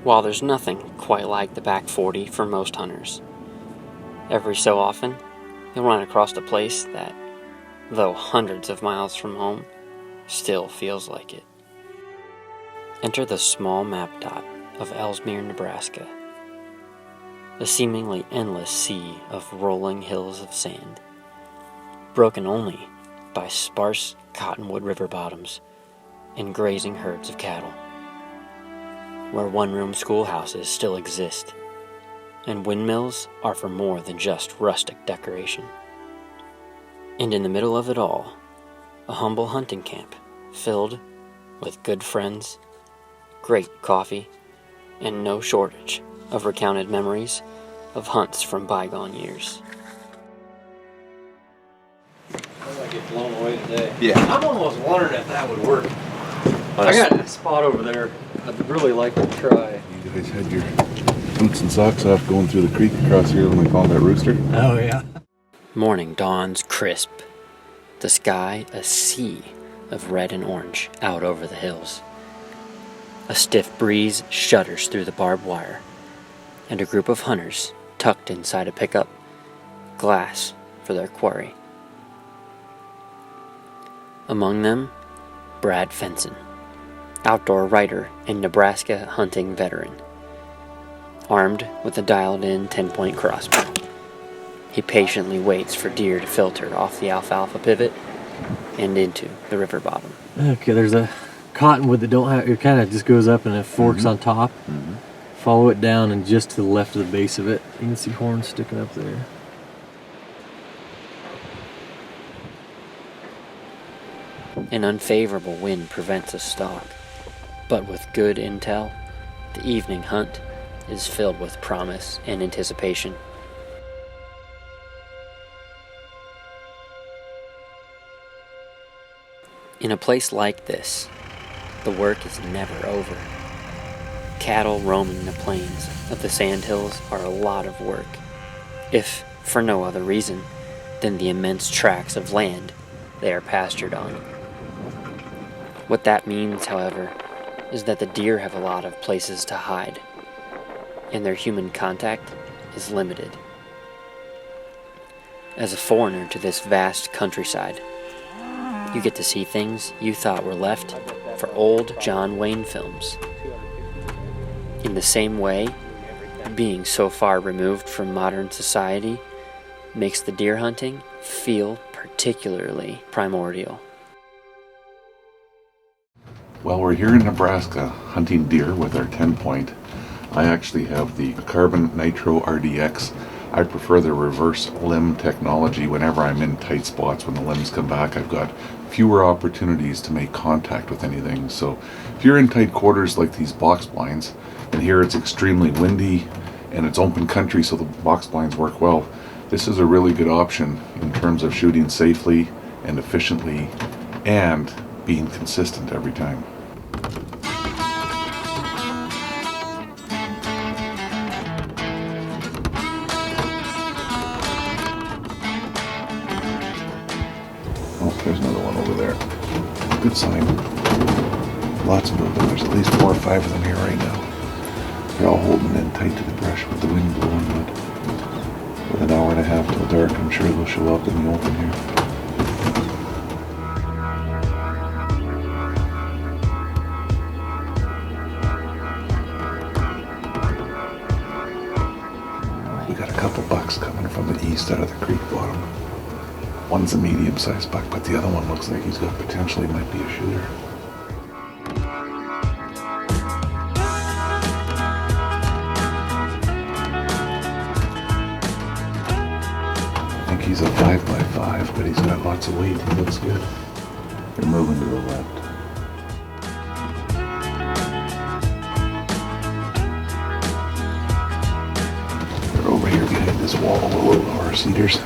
While there's nothing quite like the back 40 for most hunters, every so often you'll run across a place that, though hundreds of miles from home, still feels like it. Enter the small map dot of Ellesmere, Nebraska, a seemingly endless sea of rolling hills of sand, broken only by sparse cottonwood river bottoms and grazing herds of cattle, where one-room schoolhouses still exist, and windmills are for more than just rustic decoration. And in the middle of it all, a humble hunting camp filled with good friends, great coffee, and no shortage of recounted memories of hunts from bygone years. I get blown away today. Yeah. I'm almost wondering if that would work. I got a spot over there I'd really like to try. You guys had your boots and socks off going through the creek across here when we found that rooster? Oh, yeah. Morning dawns crisp, the sky a sea of red and orange out over the hills. A stiff breeze shudders through the barbed wire, and a group of hunters tucked inside a pickup, glass for their quarry. Among them, Brad Fenson, outdoor writer and Nebraska hunting veteran, armed with a dialed-in 10-point crossbow. He patiently waits for deer to filter off the alfalfa pivot and into the river bottom. Okay, there's a cottonwood that don't have, it kind of just goes up and it forks on top. Follow it down, and just to the left of the base of it, you can see horns sticking up there. An unfavorable wind prevents a stalk, but with good intel, the evening hunt is filled with promise and anticipation. In a place like this, the work is never over. Cattle roaming the plains of the sandhills are a lot of work, if for no other reason than the immense tracts of land they are pastured on. What that means, however, is that the deer have a lot of places to hide, and their human contact is limited. As a foreigner to this vast countryside, you get to see things you thought were left for old John Wayne films. In the same way, being so far removed from modern society makes the deer hunting feel particularly primordial. Well, we're here in Nebraska hunting deer with our 10-point. I actually have the Carbon Nitro RDX. I prefer the reverse limb technology whenever I'm in tight spots. When the limbs come back, I've got fewer opportunities to make contact with anything. So if you're in tight quarters like these box blinds, and here it's extremely windy and it's open country, so the box blinds work well, this is a really good option in terms of shooting safely and efficiently and being consistent every time. Oh, there's another one over there. Good sign. Lots of movement. There's at least 4 or 5 of them here right now. They're all holding in tight to the brush with the wind blowing, but with an hour and a half till dark, I'm sure they'll show up in the open here. We got a couple bucks coming from the east out of the creek bottom. One's a medium-sized buck, but the other one looks like he's got potentially might be a shooter. I think he's a 5x5, but he's got lots of weight. He looks good. They're moving to the left. They're over here behind this wall of little our cedars.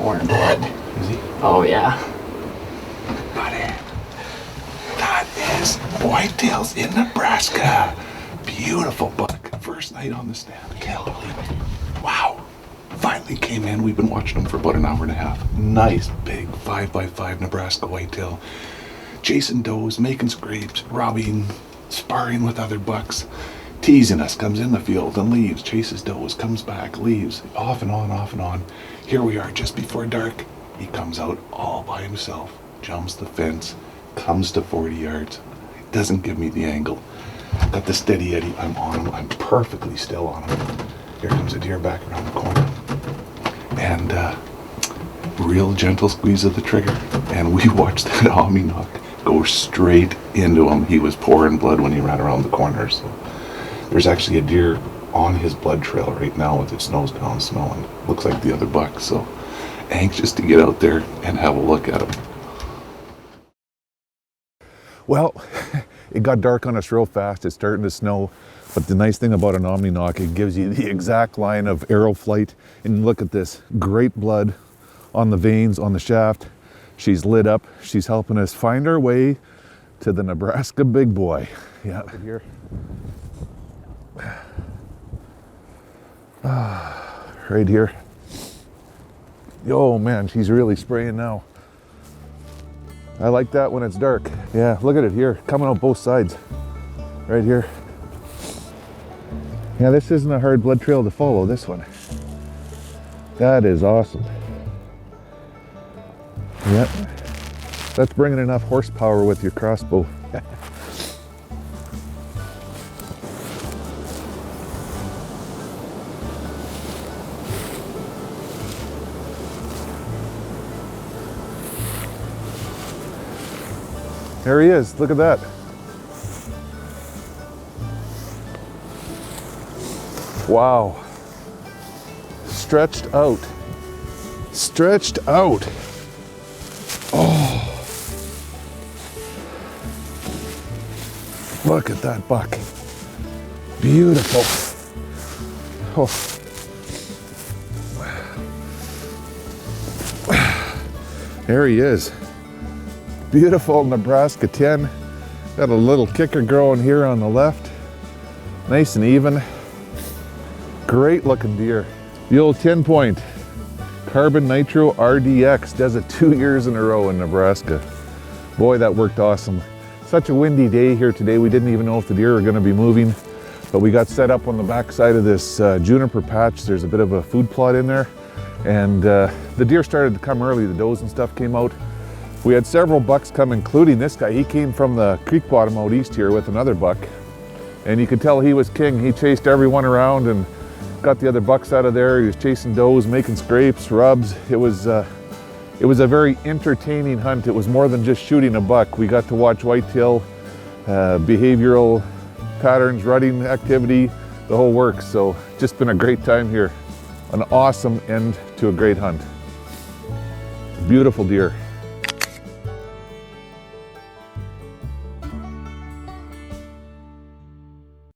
pouring blood. Is he? Oh yeah. Buddy, that is whitetails in Nebraska. Beautiful buck. First night on the stand. Can't believe it. Wow. Finally came in. We've been watching him for about an hour and a half. Nice big 5x5 Nebraska whitetail. Chasing does, making scrapes, robbing, sparring with other bucks, teasing us, comes in the field and leaves, chases does, comes back, leaves, off and on, off and on. Here we are just before dark. He comes out all by himself, jumps the fence, comes to 40 yards, doesn't give me the angle. Got the steady Eddie, I'm on him, I'm perfectly still on him. Here comes a deer back around the corner. And real gentle squeeze of the trigger. And we watched that Omni knock go straight into him. He was pouring blood when he ran around the corner. So there's actually a deer on his blood trail right now with its nose down smelling. Looks like the other buck. So anxious to get out there and have a look at him. Well, it got dark on us real fast. It's starting to snow. But the nice thing about an Omni knock, it gives you the exact line of arrow flight. And look at this, great blood on the veins, on the shaft. She's lit up. She's helping us find our way to the Nebraska big boy. Yeah, here. Right here. Oh man, she's really spraying now. I like that when it's dark. Yeah, look at it here, coming out both sides. Right here. Yeah, this isn't a hard blood trail to follow, this one. That is awesome. Yep. That's bringing enough horsepower with your crossbow. There he is, look at that. Wow. Stretched out. Stretched out. Oh. Look at that buck. Beautiful. Oh. There he is. Beautiful Nebraska 10. Got a little kicker growing here on the left. Nice and even. Great looking deer. The old TenPoint Carbon Nitro RDX does it 2 years in a row in Nebraska. Boy, that worked awesome. Such a windy day here today. We didn't even know if the deer were going to be moving, but we got set up on the back side of this juniper patch. There's a bit of a food plot in there, and the deer started to come early. The does and stuff came out. We had several bucks come, including this guy. He came from the creek bottom out east here with another buck, and you could tell he was king. He chased everyone around and got the other bucks out of there. He was chasing does, making scrapes, rubs. It was a very entertaining hunt. It was more than just shooting a buck. We got to watch whitetail, behavioral patterns, rutting activity, the whole works. So just been a great time here. An awesome end to a great hunt. Beautiful deer.